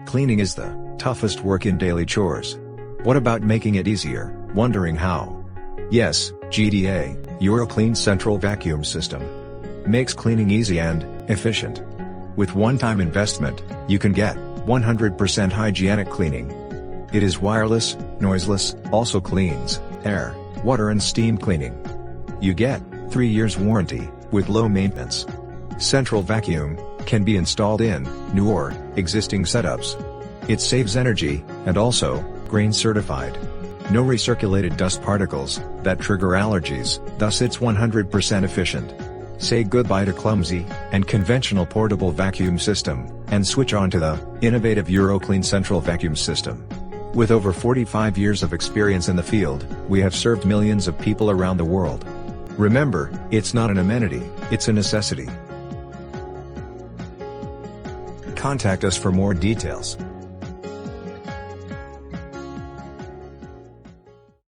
Cleaning is the toughest work in daily chores. What about making it easier? Wondering how? Yes, GDA EUROCLEAN Central Vacuum System makes cleaning easy and efficient. With one-time investment, you can get 100% hygienic cleaning. It is wireless, noiseless, also cleans air, water and steam cleaning. You get 3 years warranty with low maintenance. Central vacuum can be installed in new or existing setups. It saves energy and also grain certified. No recirculated dust particles that trigger allergies, thus it's 100% efficient. Say goodbye to clumsy and conventional portable vacuum system and switch on to the innovative EUROCLEAN Central Vacuum System. With over 45 years of experience in the field, we have served millions of people around the world. Remember, it's not an amenity, it's a necessity. Contact us for more details.